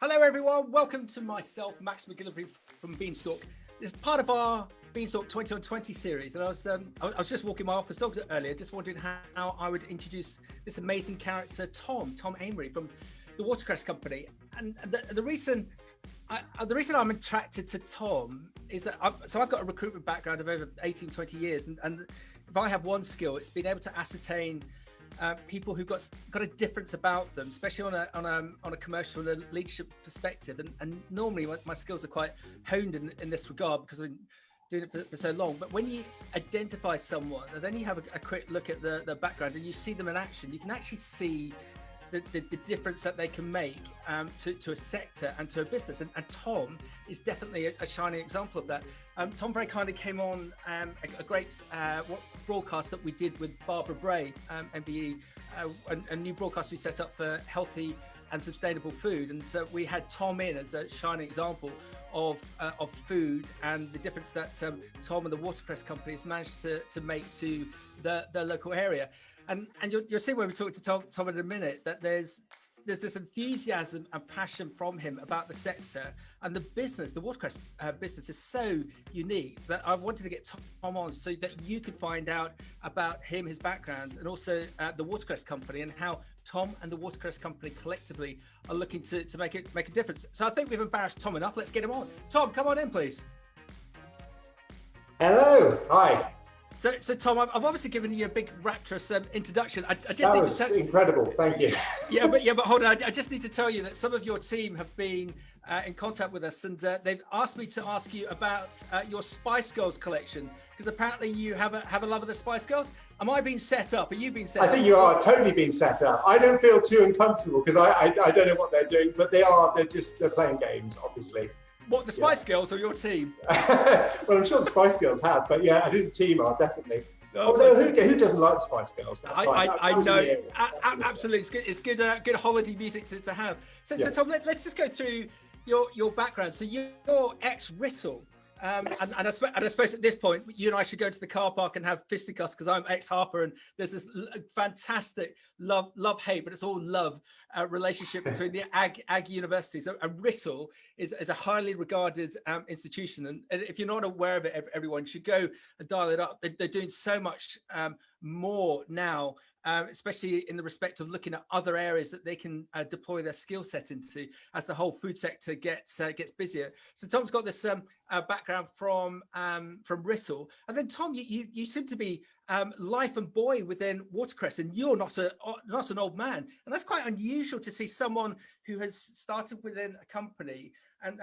Hello everyone, welcome to myself, Max McGillivray from Beanstalk. This is part of our Beanstalk 20 on 20 series, and I was just walking my office dogs earlier, just wondering how I would introduce this amazing character, Tom Amery from the Watercress company. And the reason I'm attracted to Tom is that I've got a recruitment background of over 18, 20 years, and if I have one skill, it's been able to ascertain people who've got a difference about them, especially on a commercial and a leadership perspective. And normally my skills are quite honed in this regard because I've been doing it for so long. But when you identify someone and then you have a quick look at the background and you see them in action, you can actually see the difference that they can make to a sector and to a business. And Tom is definitely a shining example of that. Tom very kindly came on a great broadcast that we did with Barbara Bray, MBE, a new broadcast we set up for healthy and sustainable food. And so we had Tom in as a shining example of food and the difference that Tom and the Watercress company has managed to make to the local area. And you'll see when we talk to Tom in a minute that there's this enthusiasm and passion from him about the sector and the business. The Watercress business is so unique that I wanted to get Tom on so that you could find out about him, his background, and also the Watercress company and how Tom and the Watercress company collectively are looking to make a difference. So I think we've embarrassed Tom enough. Let's get him on. Tom, come on in, please. Hello. Hi. So Tom, I've obviously given you a big rapturous introduction. I just that need was to tell incredible. Thank you. Yeah, but hold on. I just need to tell you that some of your team have been in contact with us, and they've asked me to ask you about your Spice Girls collection because apparently you have a love of the Spice Girls. Am I being set up? Are you being set up? I think you are totally being set up. I don't feel too uncomfortable because I don't know what they're doing, but they're playing games, obviously. What, the Spice Girls or your team? Well, I'm sure the Spice Girls have, but yeah, I think the team are definitely. No, although who doesn't like the Spice Girls? That's fine. I know, absolutely. It's good holiday music to have. So Tom, let's just go through your background. So you're ex-Rittle. And I suppose at this point, you and I should go to the car park and have fisticuffs because I'm ex-Harper and there's this fantastic love-hate, but it's all love relationship between the Ag universities. And Rittle is a highly regarded institution. And if you're not aware of it, everyone should go and dial it up. They're doing so much more now, especially in the respect of looking at other areas that they can deploy their skill set into as the whole food sector gets busier. So Tom's got this background from Rittle, and then Tom, you seem to be life and boy within Watercress, and you're not an old man, and that's quite unusual to see someone who has started within a company and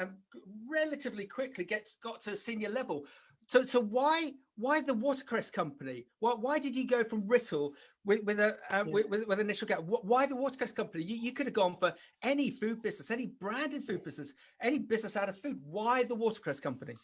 relatively quickly got to a senior level. So why the Watercress company? Why did you go from Rittle with initial gap? Why the Watercress company? You could have gone for any food business, any branded food business, any business out of food. Why the Watercress company?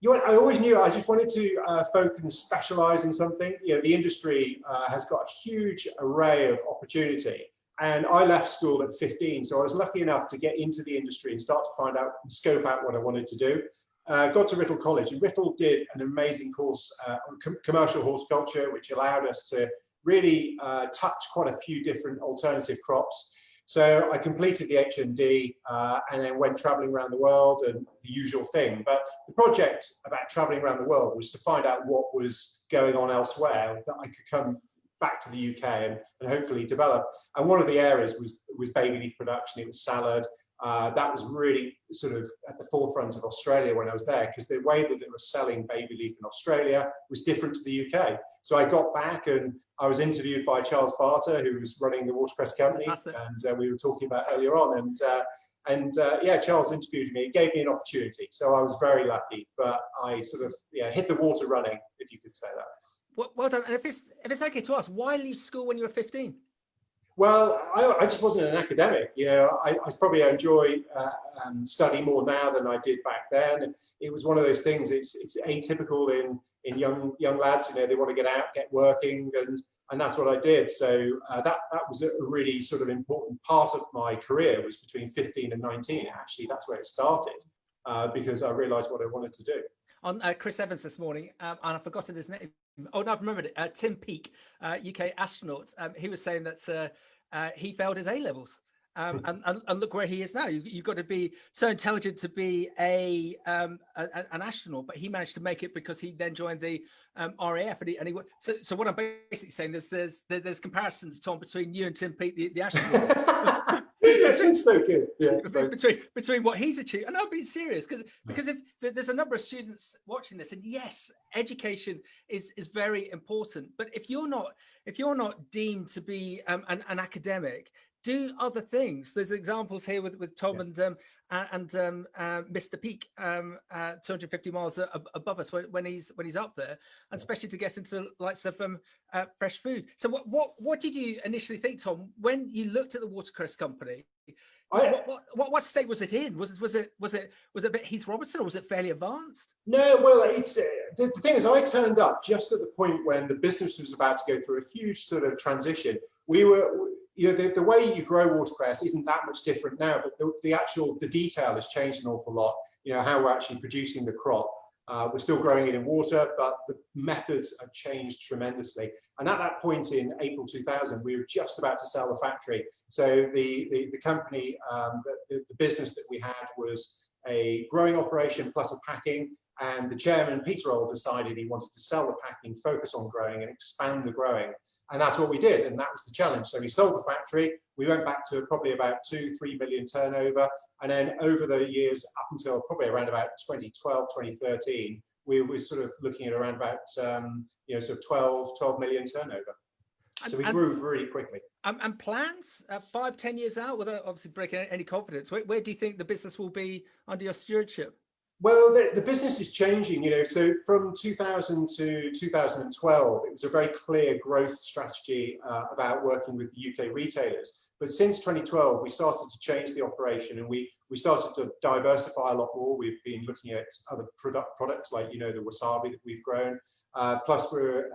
I always knew I just wanted to focus and specialize in something. The industry has got a huge array of opportunity. And I left school at 15, so I was lucky enough to get into the industry and start to scope out what I wanted to do. Got to Rittle College, and Rittle did an amazing course on commercial horticulture, which allowed us to really touch quite a few different alternative crops. So I completed the HND and then went traveling around the world and the usual thing. But the project about traveling around the world was to find out what was going on elsewhere that I could come back to the UK and hopefully develop. And one of the areas was baby leaf production. It was salad. That was really sort of at the forefront of Australia when I was there, because the way that they were selling baby leaf in Australia was different to the UK. So I got back and I was interviewed by Charles Barter, who was running the Watercress company. Fantastic. And we were talking about earlier on. And Charles interviewed me, gave me an opportunity. So I was very lucky, but I sort of hit the water running, if you could say that. Well done. And if it's okay to ask, why leave school when you were 15? Well, I just wasn't an academic. I probably enjoy study more now than I did back then. It was one of those things. It's atypical in young lads. They want to get out, get working, and that's what I did. So that was a really sort of important part of my career. Was between 15 and 19. Actually, that's where it started because I realised what I wanted to do. On Chris Evans this morning, and I've forgotten his name. Oh no, I've remembered it. Tim Peake, UK astronaut. He was saying that he failed his A levels. And look where he is now. You've got to be so intelligent to be an astronaut, but he managed to make it because he then joined the RAF. So what I'm basically saying is there's comparisons, Tom, between you and Tim Peake, the astronaut. It's so good. Yeah, between what he's achieved, and I'm being serious because if there's a number of students watching this, and yes, education is very important, but if you're not deemed to be an academic, do other things. There's examples here with Tom and Mr. Peake, 250 miles above us when he's up there, and especially to get into the likes of fresh food. So what did you initially think, Tom, when you looked at the Watercress company? What state was it in? Was it a bit Heath Robertson, or was it fairly advanced? No, well, it's the thing is, I turned up just at the point when the business was about to go through a huge sort of transition. We were, the way you grow watercress isn't that much different now, but the detail has changed an awful lot. How we're actually producing the crop. We're still growing it in water, but the methods have changed tremendously. And at that point in April 2000, we were just about to sell the factory. So the company, the business that we had was a growing operation plus a packing. And the chairman, Peter Old, decided he wanted to sell the packing, focus on growing and expand the growing. And that's what we did. And that was the challenge. So we sold the factory. We went back to probably about 2-3 million turnover. And then over the years, up until probably around about 2012, 2013, we were sort of looking at around about, sort of 12 million turnover. So we grew really quickly. And plans 5-10 years out, without obviously breaking any confidence, where do you think the business will be under your stewardship? Well, the business is changing, so from 2000 to 2012, it was a very clear growth strategy about working with the UK retailers. But since 2012, we started to change the operation, and we started to diversify a lot more. We've been looking at other products like, the wasabi that we've grown. Plus, we're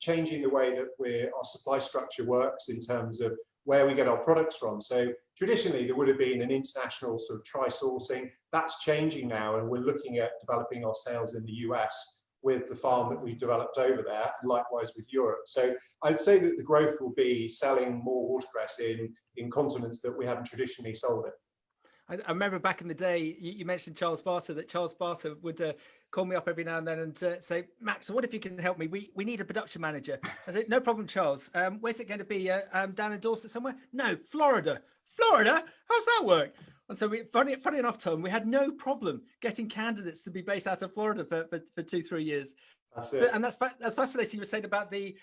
changing the way that our supply structure works in terms of where we get our products from. So traditionally, there would have been an international sort of tri-sourcing. That's changing now, and we're looking at developing our sales in the US with the farm that we've developed over there, and likewise with Europe. So I'd say that the growth will be selling more watercress in continents that we haven't traditionally sold it. I remember back in the day, you mentioned Charles Barter, that Charles Barter would call me up every now and then and say, Max, what if you can help me? We need a production manager. I said, no problem, Charles. Where's it going to be? Down in Dorset somewhere? No, Florida. Florida? How's that work? And so funny enough, Tom, we had no problem getting candidates to be based out of Florida for 2-3 years. That's it. So, and that's fascinating. You were saying about the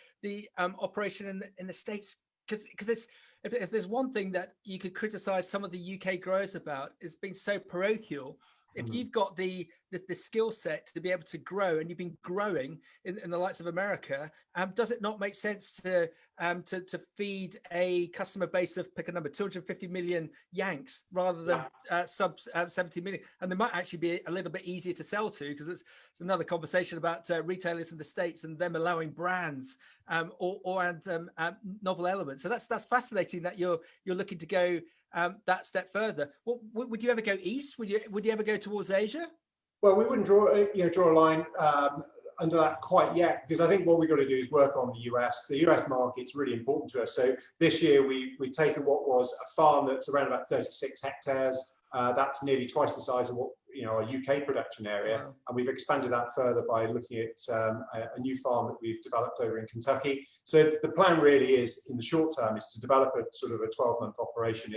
operation in the States, because it's, if there's one thing that you could criticize some of the UK growers about, is being so parochial. If you've got the skill set to be able to grow, and you've been growing in the likes of America, does it not make sense to feed a customer base of, pick a number, 250 million Yanks rather than sub 70 million? And they might actually be a little bit easier to sell to, because it's another conversation about retailers in the States and them allowing brands or novel elements. So that's fascinating that you're looking to go that step further. Would you ever go east? Would you ever go towards Asia? Well, we wouldn't draw a line under that quite yet, because I think what we've got to do is work on the US. The US market's really important to us. So this year we've taken what was a farm that's around about 36 hectares. That's nearly twice the size of what our UK production area. Wow. And we've expanded that further by looking at a new farm that we've developed over in Kentucky. So the plan really is, in the short term, is to develop a sort of a 12-month operation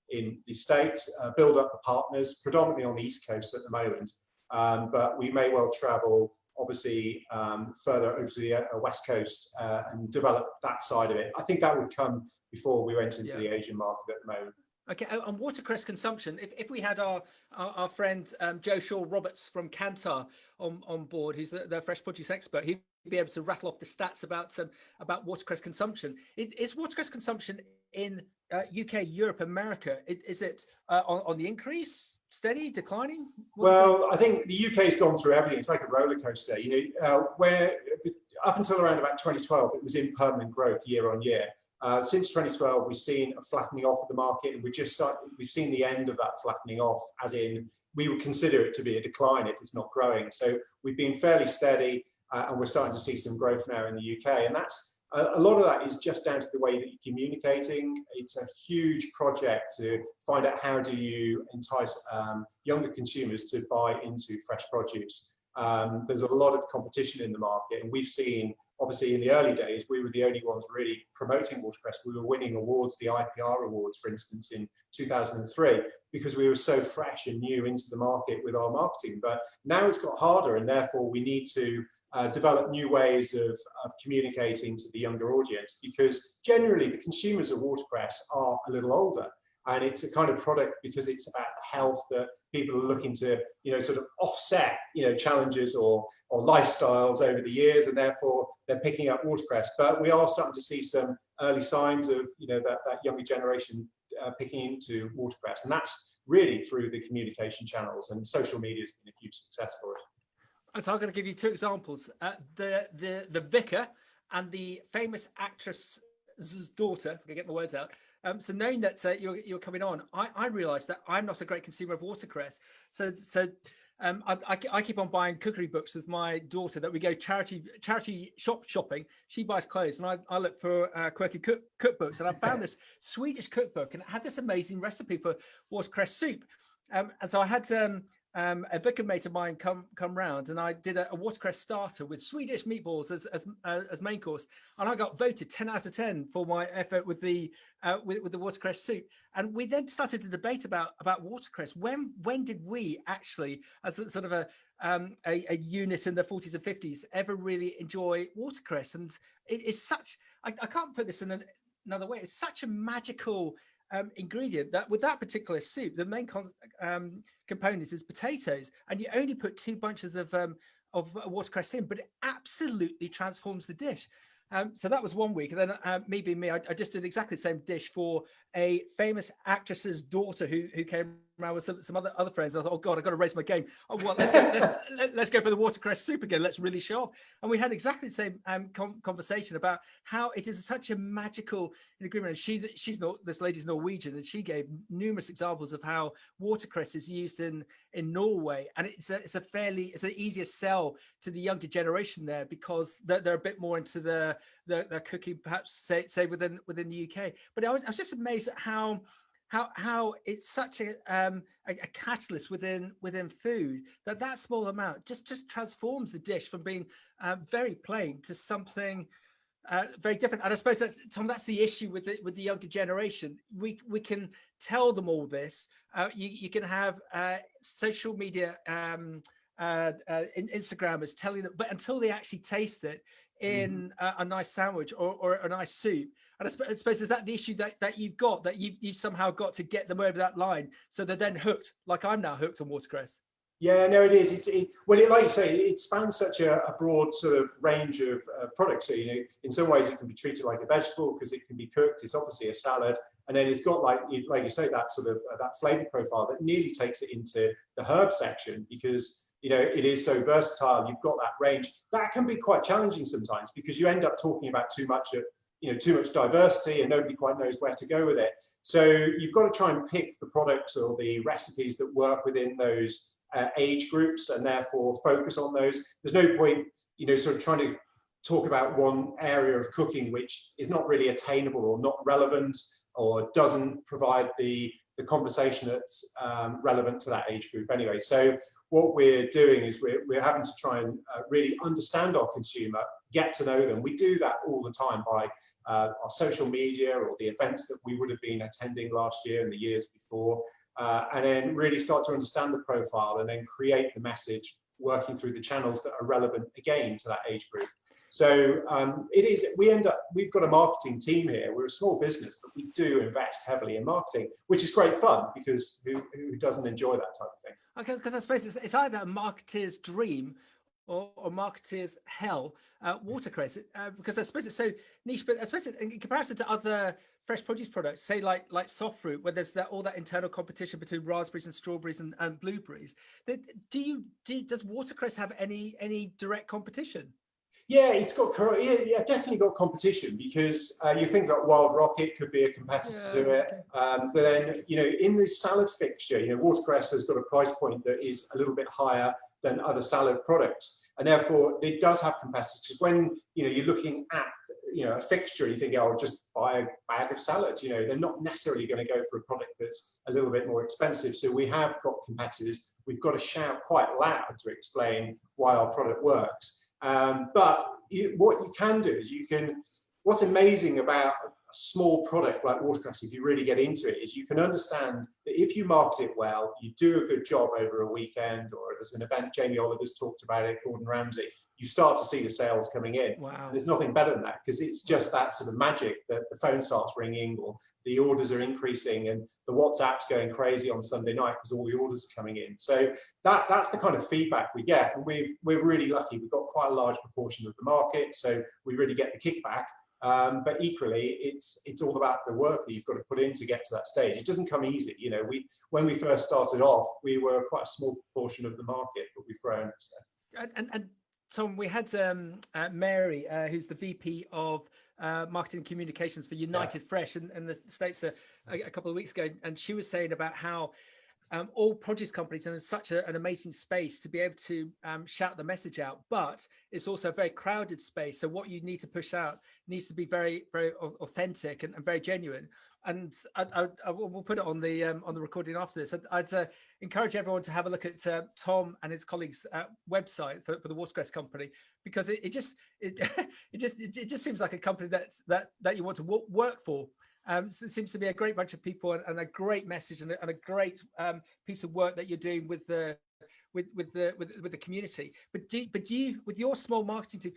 in the States, build up the partners, predominantly on the East Coast at the moment. But we may well travel, obviously, further over to the West Coast and develop that side of it. I think that would come before we went into the Asian market at the moment. Okay, on watercress consumption, if we had our friend Joe Shaw Roberts from Kantar on board, who's the fresh produce expert, he'd be able to rattle off the stats about watercress consumption. Is watercress consumption in UK, Europe, America, is it on the increase, steady, declining? Well, I think the UK's gone through everything. It's like a roller coaster, where up until around about 2012, it was in permanent growth year on year. Since 2012, we've seen a flattening off of the market, and we've seen the end of that flattening off, as in we would consider it to be a decline if it's not growing. So we've been fairly steady, and we're starting to see some growth now in the UK, and that's a lot of that is just down to the way that you're communicating. It's a huge project to find out how do you entice younger consumers to buy into fresh produce. There's a lot of competition in the market, and we've seen, obviously in the early days, we were the only ones really promoting watercress. We were winning awards, the IPR awards, for instance, in 2003, because we were so fresh and new into the market with our marketing. But now it's got harder, and therefore we need to develop new ways of communicating to the younger audience, because generally the consumers of watercress are a little older. And it's a kind of product, because it's about health, that people are looking to, sort of offset, challenges or lifestyles over the years, and therefore they're picking up watercress. But we are starting to see some early signs of, that younger generation picking into watercress, and that's really through the communication channels, and social media has been a huge success for it. So I'm going to give you two examples: the vicar and the famous actress's daughter. If I can get my words out. So knowing that you're coming on, I realised that I'm not a great consumer of watercress. So I keep on buying cookery books with my daughter, that we go charity shopping. She buys clothes, and I look for quirky cookbooks. And I found this Swedish cookbook, and it had this amazing recipe for watercress soup. And so I had a vicar mate of mine come round, and I did a watercress starter with Swedish meatballs as main course, and I got voted 10 out of 10 for my effort with the watercress soup. And we then started to debate about watercress. When did we actually, as a sort of a unit in the 40s and 50s, ever really enjoy watercress? And it is such, I can't put this in another way, it's such a magical ingredient, that with that particular soup, the main component is potatoes, and you only put 2 bunches of watercress in, but it absolutely transforms the dish. So that was one week, and then me being me, I just did exactly the same dish for a famous actress's daughter who came around with some other friends. I thought, oh God, I've got to raise my game. Oh, well, let's go for the watercress soup again. Let's really show off. And we had exactly the same conversation about how it is such a magical ingredient. And this lady's Norwegian, and she gave numerous examples of how watercress is used in Norway, and it's an easier sell to the younger generation there, because they're a bit more into the cooking, perhaps say within the UK. But I was just amazed at how it's such a catalyst within food, that small amount just transforms the dish from being very plain to something very different. And I suppose that's the issue with the younger generation. We can tell them all this. You can have social media Instagrammers telling them, but until they actually taste it in a nice sandwich or a nice soup. And I suppose is that the issue that you've somehow got to get them over that line, so they're then hooked, like I'm now hooked on watercress. Yeah, no, it is. Like you say, it spans such a broad sort of range of products. So, in some ways it can be treated like a vegetable, because it can be cooked. It's obviously a salad, and then it's got like you say, that sort of that flavor profile that nearly takes it into the herb section, because it is so versatile. You've got that range that can be quite challenging sometimes, because you end up talking about too much diversity, and nobody quite knows where to go with it. So you've got to try and pick the products or the recipes that work within those age groups, and therefore focus on those. There's no point, sort of trying to talk about one area of cooking which is not really attainable or not relevant, or doesn't provide the conversation that's relevant to that age group anyway. So what we're doing is we're having to try and really understand our consumer, get to know them. We do that all the time by our social media, or the events that we would have been attending last year and the years before, and then really start to understand the profile, and then create the message working through the channels that are relevant again to that age group. So we've got a marketing team here. We're a small business, but we do invest heavily in marketing, which is great fun, because who doesn't enjoy that type of thing? Okay, because I suppose it's either a marketeer's dream or marketeer's hell, watercress, because I suppose it's so niche. But I suppose in comparison to other fresh produce products, say like soft fruit, where there's all that internal competition between raspberries and strawberries and blueberries, does watercress have any direct competition? Yeah, it's got definitely got competition, because you think that Wild Rocket could be a competitor to it. But then in the salad fixture, watercress has got a price point that is a little bit higher than other salad products, and therefore it does have competitors. When you're looking at a fixture, you think, oh, I'll just buy a bag of salad. They're not necessarily going to go for a product that's a little bit more expensive. So we have got competitors. We've got to shout quite loud to explain why our product works. But what you can do is what's amazing about a small product like Watercress, if you really get into it, is you can understand that if you market it well, you do a good job over a weekend, or there's an event, Jamie Oliver's talked about it, Gordon Ramsay, you start to see the sales coming in. Wow. There's nothing better than that, because it's just that sort of magic that the phone starts ringing, or the orders are increasing, and the WhatsApp's going crazy on Sunday night because all the orders are coming in. So that's the kind of feedback we get. And we're really lucky. We've got quite a large proportion of the market, so we really get the kickback. But equally, it's all about the work that you've got to put in to get to that stage. It doesn't come easy. When we first started off, we were quite a small proportion of the market, but we've grown. So. And Tom, we had Mary, who's the VP of Marketing and Communications for United Fresh in the States a couple of weeks ago, and she was saying about how all produce companies are in such an amazing space to be able to shout the message out, but it's also a very crowded space. So what you need to push out needs to be very, very authentic and very genuine. And we'll put it on the recording after this. I'd encourage everyone to have a look at Tom and his colleagues' website for the Watercress company, because it just seems like a company that you want to work for. So it seems to be a great bunch of people and a great message and a great piece of work that you're doing with the community. But do you, with your small marketing team,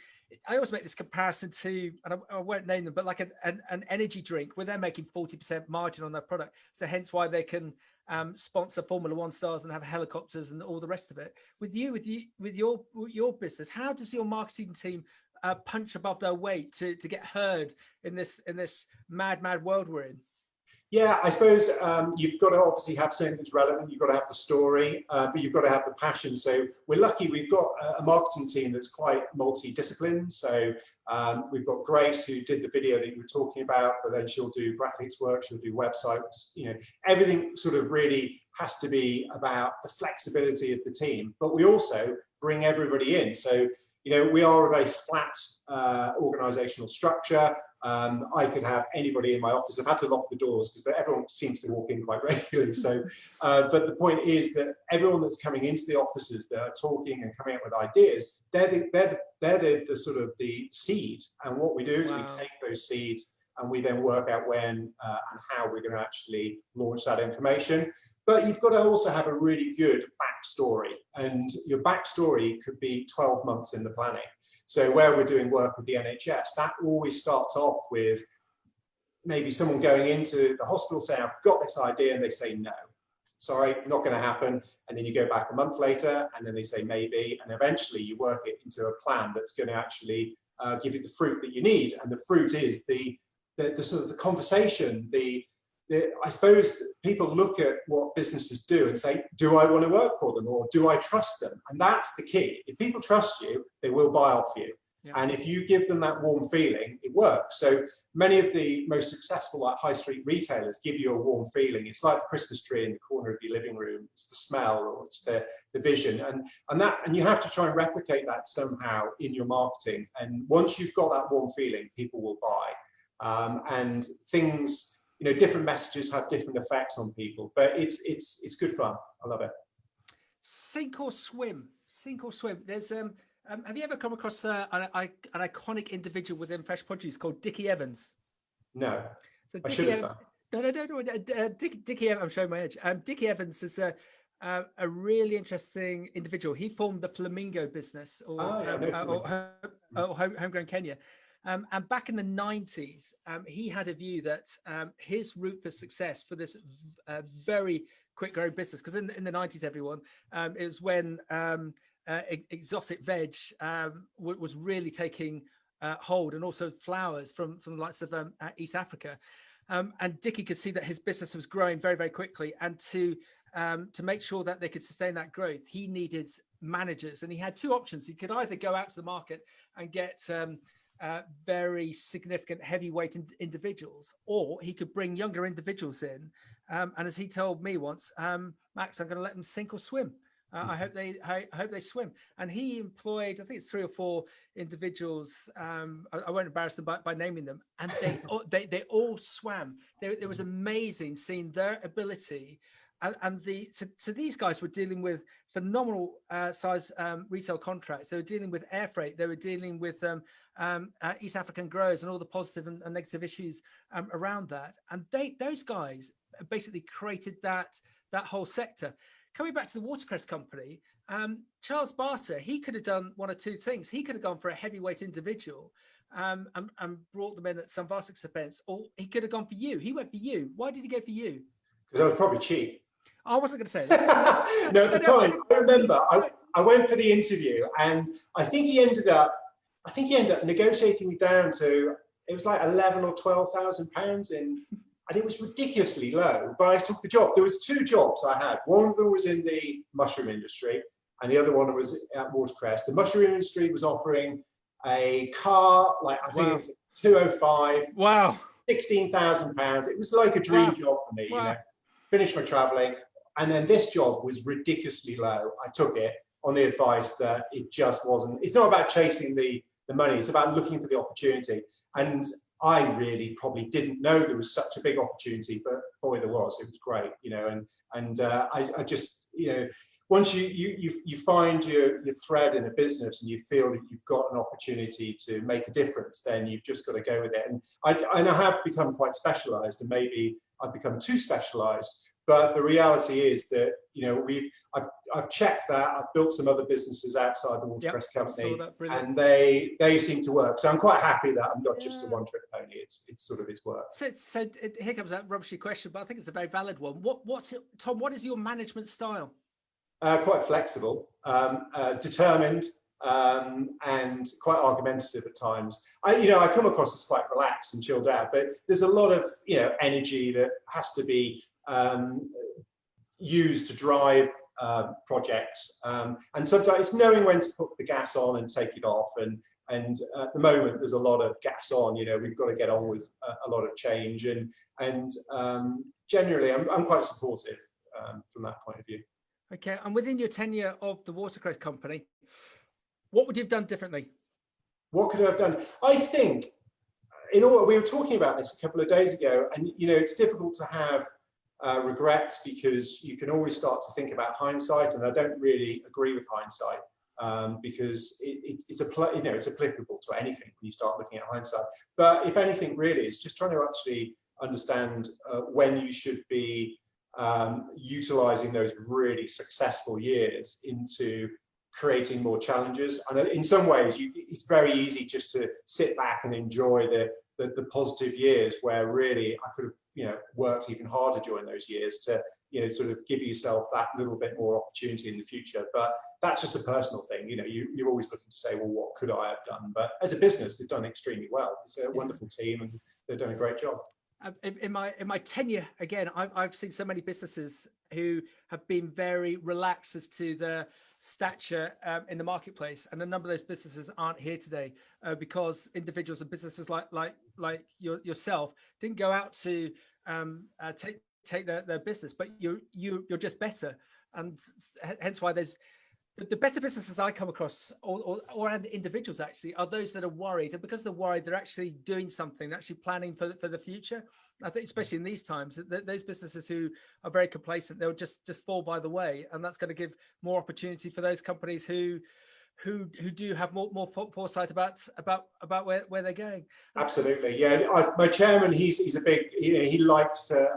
I always make this comparison to, and I won't name them, but like an energy drink where they're making 40% margin on their product. So hence why they can sponsor Formula One stars and have helicopters and all the rest of it. With your business, how does your marketing team punch above their weight to get heard in this mad world we're in? Yeah, I suppose you've got to obviously have something that's relevant. You've got to have the story, but you've got to have the passion. So we're lucky. We've got a marketing team that's quite multidisciplined. So we've got Grace, who did the video that you were talking about, but then she'll do graphics work, she'll do websites. Everything sort of really has to be about the flexibility of the team. But we also bring everybody in. So we are a very flat organizational structure. I could have anybody in my office. I've had to lock the doors because everyone seems to walk in quite regularly. So, but the point is that everyone that's coming into the offices that are talking and coming up with ideas, they're the sort of the seed. And what we do is we take those seeds and we then work out when and how we're going to actually launch that information. But you've got to also have a really good backstory, and your backstory could be 12 months in the planning. So where we're doing work with the NHS, that always starts off with maybe someone going into the hospital saying, I've got this idea, and they say, no, sorry, not going to happen. And then you go back a month later, and then they say, maybe, and eventually you work it into a plan that's going to actually give you the fruit that you need. And the fruit is the sort of the conversation, I suppose people look at what businesses do and say, do I want to work for them, or do I trust them? And that's the key. If people trust you, they will buy off you. Yeah. And if you give them that warm feeling, it works. So many of the most successful high street retailers give you a warm feeling. It's like the Christmas tree in the corner of your living room. It's the smell, or it's the vision. And you have to try and replicate that somehow in your marketing. And once you've got that warm feeling, people will buy. And things, different messages have different effects on people, but it's good fun. I love it. Sink or swim. There's have you ever come across an iconic individual within fresh produce called Dickie Evans? No. So I should have done. No. Dickie Evans. I'm showing my age. Dickie Evans is a really interesting individual. He formed the Flamingo business, or Homegrown Kenya. And back in the 90s, he had a view that his route for success for this very quick growing business, because in the 90s, everyone, it was when exotic veg was really taking hold, and also flowers from the likes of East Africa. And Dickie could see that his business was growing very, very quickly. And to make sure that they could sustain that growth, he needed managers. And he had two options. He could either go out to the market and get very significant heavyweight individuals, or he could bring younger individuals in. And as he told me once, Max, I'm going to let them sink or swim. I hope they swim. And he employed, I think it's 3 or 4 individuals. I won't embarrass them by naming them. And they all swam. It was amazing seeing their ability. And so these guys were dealing with phenomenal size retail contracts. They were dealing with air freight. They were dealing with East African growers and all the positive and negative issues around that. And those guys basically created that whole sector. Coming back to the Watercress company, Charles Barter, he could have done one or two things. He could have gone for a heavyweight individual and brought them in at some vast expense, or he could have gone for you. He went for you. Why did he go for you? Because I was probably cheap. I wasn't going to say that. No, at the time, I remember I went for the interview, and I think he ended up negotiating me down to, it was like 11 or 12,000 pounds in. And it was ridiculously low, but I took the job. There was 2 jobs I had. One of them was in the mushroom industry, and the other one was at Watercress. The mushroom industry was offering a car, like I think it was 205. Wow. 16,000 pounds. It was like a dream job for me. You know, finished my traveling, and then this job was ridiculously low. I took it on the advice that it just wasn't. It's not about chasing the money. It's about looking for the opportunity. And I really probably didn't know there was such a big opportunity, but boy, there was. It was great, you know. And I just, you know, once you find your thread in a business and you feel that you've got an opportunity to make a difference, then you've just got to go with it. And I have become quite specialised, and maybe I've become too specialised. But the reality is that, you know, I've checked that. I've built some other businesses outside the Watercress company, and they seem to work. So I'm quite happy that I'm not just a one-trick pony. It's sort of its work. So here comes that rubbishy question, but I think it's a very valid one. Tom, what is your management style? Quite flexible, determined, and quite argumentative at times. I come across as quite relaxed and chilled out, but there's a lot of, you know, energy that has to be used to drive projects, and sometimes it's knowing when to put the gas on and take it off. And at the moment, there's a lot of gas on. You know, we've got to get on with a lot of change, and generally, I'm quite supportive from that point of view. Okay, and within your tenure of the Watercress company, what would you have done differently? What could I have done? I think, we were talking about this a couple of days ago, and you know, it's difficult to have regrets, because you can always start to think about hindsight, and I don't really agree with hindsight, because it's applicable to anything when you start looking at hindsight. But if anything, really, it's just trying to actually understand when you should be utilizing those really successful years into creating more challenges. And in some ways, it's very easy just to sit back and enjoy the positive years, where really I could have, you know, worked even harder during those years to, you know, sort of give yourself that little bit more opportunity in the future. But that's just a personal thing. You know, you're always looking to say, well, what could I have done? But as a business, they've done extremely well. It's a wonderful team, and they've done a great job. In my tenure, again, I've seen so many businesses who have been very relaxed as to their stature in the marketplace, and a number of those businesses aren't here today because individuals and businesses like yourself didn't go out to take their business, but you're just better, and hence why there's the better businesses I come across, or individuals actually, are those that are worried, and because they're worried, they're actually doing something, they're actually planning for the future. I think, especially in these times, those businesses who are very complacent, they'll just fall by the way, and that's going to give more opportunity for those companies who do have more foresight about where they're going. Absolutely, yeah. My chairman, he's a big, you know, he likes to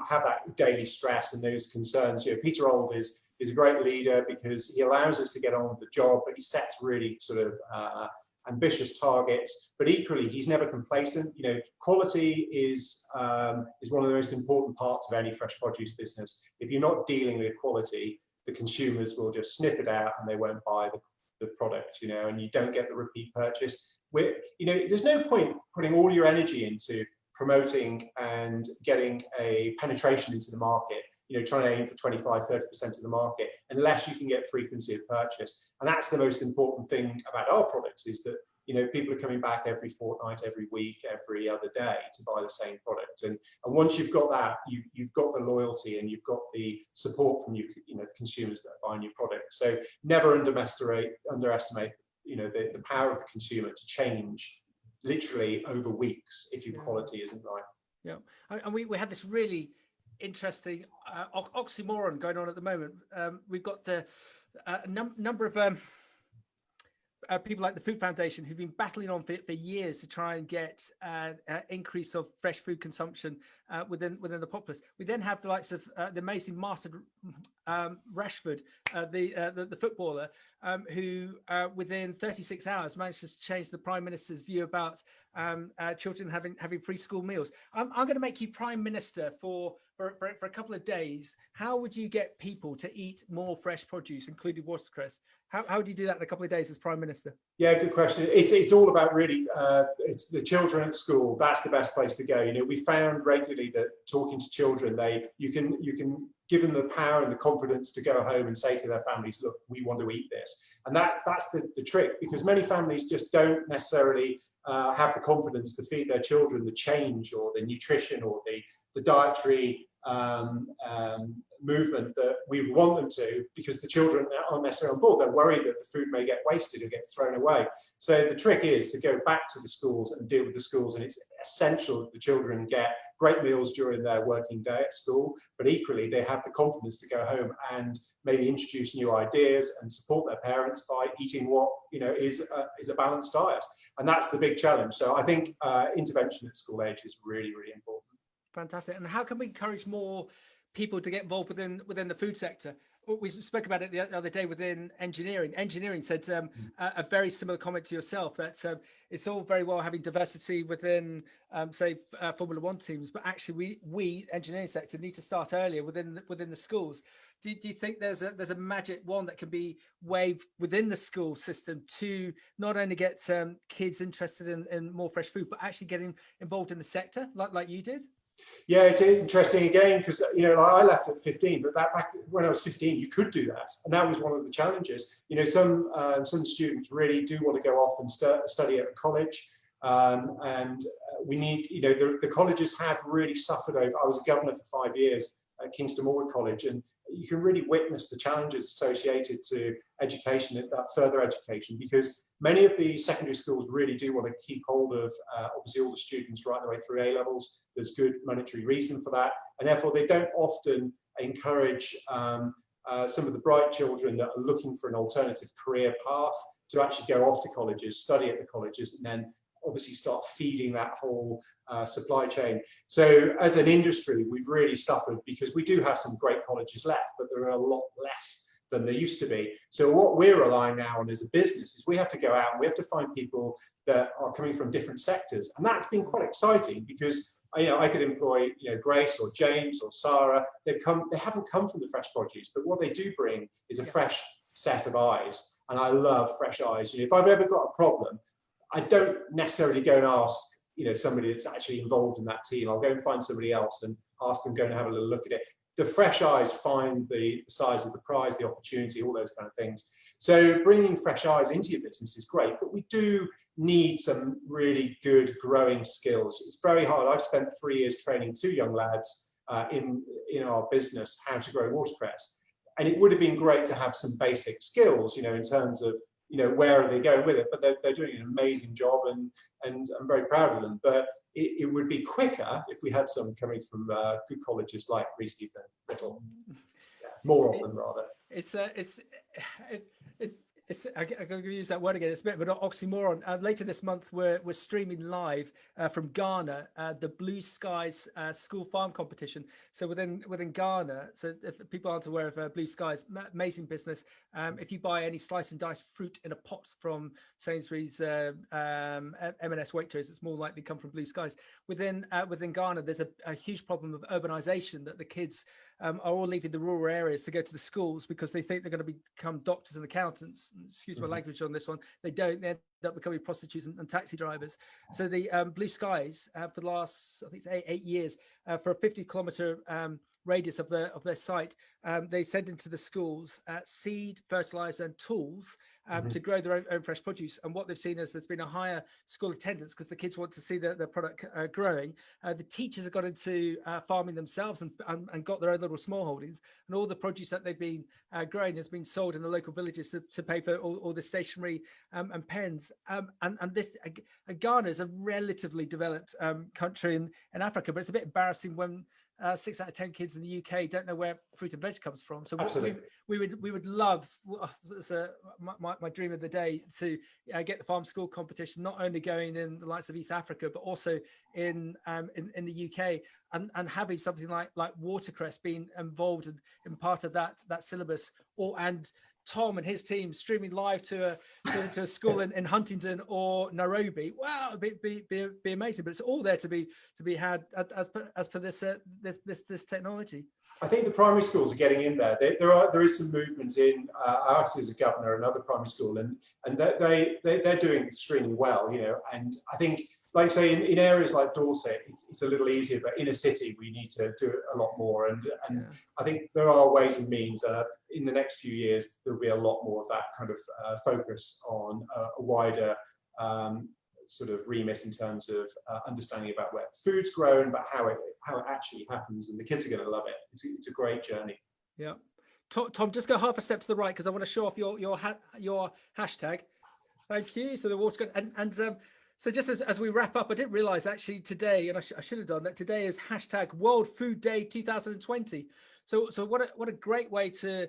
have that daily stress and those concerns. You know, Peter Old is a great leader because he allows us to get on with the job, but he sets really sort of ambitious targets. But equally, he's never complacent. You know, quality is one of the most important parts of any fresh produce business. If you're not dealing with quality, the consumers will just sniff it out and they won't buy the product. You know, and you don't get the repeat purchase. You know, there's no point putting all your energy into promoting and getting a penetration into the market, you know, trying to aim for 25-30% of the market, unless you can get frequency of purchase. And that's the most important thing about our products, is that, you know, people are coming back every fortnight, every week, every other day to buy the same product. product. And once you've got that, you've got the loyalty and you've got the support from the consumers that are buying your product. So never underestimate the power of the consumer to change literally over weeks if your quality isn't right. Yeah, and we had this really interesting oxymoron going on at the moment. We've got the number of people like the Food Foundation who've been battling on for years to try and get increase of fresh food consumption within the populace. We then have the likes of the amazing Martin Rashford, the footballer, who within 36 hours managed to change the Prime Minister's view about children having free school meals. I'm going to make you Prime Minister for a couple of days. How would you get people to eat more fresh produce, including watercress? How would you do that in a couple of days as Prime Minister? Yeah, good question. It's all about really, it's the children at school. That's the best place to go. We found regularly that talking to children, you can give them the power and the confidence to go home and say to their families, look, we want to eat this. And that's the trick, because many families just don't necessarily have the confidence to feed their children the change or the nutrition or the dietary movement that we want them to, because the children aren't necessarily on board. They're worried that the food may get wasted or get thrown away. So the trick is to go back to the schools and deal with the schools, and it's essential that the children get great meals during their working day at school, but equally they have the confidence to go home and maybe introduce new ideas and support their parents by eating what is a balanced diet. And that's the big challenge. So I think intervention at school age is really, really important. Fantastic. And how can we encourage more people to get involved within the food sector? We spoke about it the other day within engineering. Engineering said a very similar comment to yourself, that it's all very well having diversity within, say, Formula One teams, but actually we engineering sector need to start earlier within the schools. Do you think there's a magic wand that can be waved within the school system to not only get kids interested in more fresh food, but actually getting involved in the sector like you did? Yeah, it's interesting again, because I left at 15, but back when I was 15, you could do that, and that was one of the challenges. Some students really do want to go off and study at a college, and we need, the colleges have really suffered over. I was a governor for 5 years at Kingston Morwood College, and you can really witness the challenges associated to education, further education, because many of the secondary schools really do want to keep hold of obviously all the students right the way through A levels. There's good monetary reason for that, and therefore they don't often encourage some of the bright children that are looking for an alternative career path to actually go off to colleges, study at the colleges, and then obviously start feeding that whole supply chain. So as an industry, we've really suffered, because we do have some great colleges left, but there are a lot less than there used to be. So what we're relying now on as a business is we have to go out and we have to find people that are coming from different sectors. And that's been quite exciting, because I could employ Grace or James or Sarah. They haven't come from the fresh produce, but what they do bring is a fresh set of eyes. And I love fresh eyes. If I've ever got a problem, I don't necessarily go and ask somebody that's actually involved in that team. I'll go and find somebody else and ask them, go and have a little look at it. The fresh eyes find the size of the prize, the opportunity, all those kind of things. So bringing fresh eyes into your business is great, but we do need some really good growing skills. It's very hard. I've spent 3 years training 2 young lads in our business how to grow watercress, and it would have been great to have some basic skills, in terms of where are they going with it. But they're doing an amazing job, and I'm very proud of them. But it would be quicker if we had some coming from good colleges like Reesleaf and Little, more often rather. I'm going to use that word again. It's a bit of an oxymoron. Later this month, we're streaming live from Ghana, the Blue Skies School Farm Competition. So within Ghana, so if people aren't aware of Blue Skies, amazing business. If you buy any slice and dice fruit in a pot from Sainsbury's, M&S Waitrose, it's more likely to come from Blue Skies. Within Ghana, there's a huge problem of urbanization, that the kids are all leaving the rural areas to go to the schools because they think they're going to become doctors and accountants. Excuse my language on this one. They don't. They end up becoming prostitutes and taxi drivers. So the Blue Skies, for the last, I think it's eight years, for a 50-kilometre radius of their site, they send into the schools seed, fertilizer, and tools to grow their own fresh produce. And what they've seen is there's been a higher school attendance because the kids want to see the product growing. The teachers have got into farming themselves and got their own little small holdings, and all the produce that they've been growing has been sold in the local villages to pay for all the stationery and pens. And this Ghana is a relatively developed country in Africa, but it's a bit embarrassing when 6 out of 10 kids in the UK don't know where fruit and veg comes from. So we would love, my dream of the day, to get the farm school competition not only going in the likes of East Africa, but also in the UK, and having something like Watercress being involved in part of that syllabus, and Tom and his team streaming live to a school in Huntingdon or Nairobi. Wow, it'd be amazing. But it's all there to be had as per this technology. I think the primary schools are getting in there. There is some movement in. I actually as a governor, another primary school, and they're doing extremely well. And I think, like say in areas like Dorset, it's a little easier, but in a city we need to do a lot more. And I think there are ways and means. In the next few years, there'll be a lot more of that kind of focus on a wider sort of remit in terms of understanding about where food's grown, but how it actually happens, and the kids are going to love it. It's a great journey. Yeah, Tom, just go half a step to the right because I want to show off your hashtag. Thank you. So the water and so just as we wrap up, I didn't realize actually today, and I should have done that. Today is hashtag World Food Day 2020. So what a great way to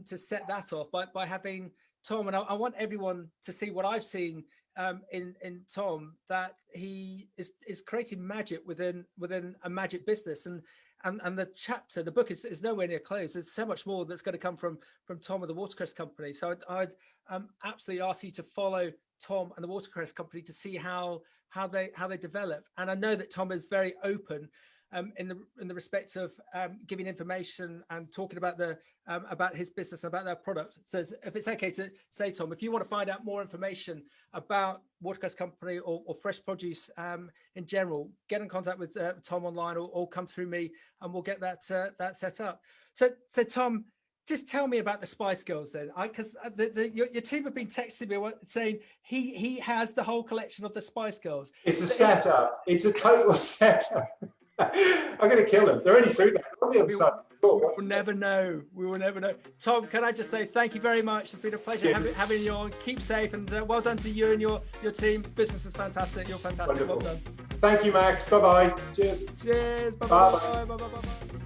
set that off by having Tom. And I want everyone to see what I've seen in Tom, that he is creating magic within a magic business. And the book is nowhere near closed. There's so much more that's going to come from Tom and the Watercress Company. So I'd absolutely ask you to follow Tom and the Watercress Company to see how they develop. And I know that Tom is very open in the respect of giving information and talking about his business and about their product. So if it's okay to say, Tom, if you want to find out more information about Watercress Company or fresh produce in general, get in contact with Tom online or come through me, and we'll get that set up. So Tom, just tell me about the Spice Girls then, because your team have been texting me saying he has the whole collection of the Spice Girls. It's a setup. It's a total setup. I'm going to kill them. They're only through there. On the other side. We will never know. We will never know. Tom, can I just say thank you very much. It's been a pleasure having you on. Keep safe, and well done to you and your team. Business is fantastic. You're fantastic. Wonderful. Well done. Thank you, Max. Bye-bye. Cheers. Cheers. Bye-bye. Bye-bye.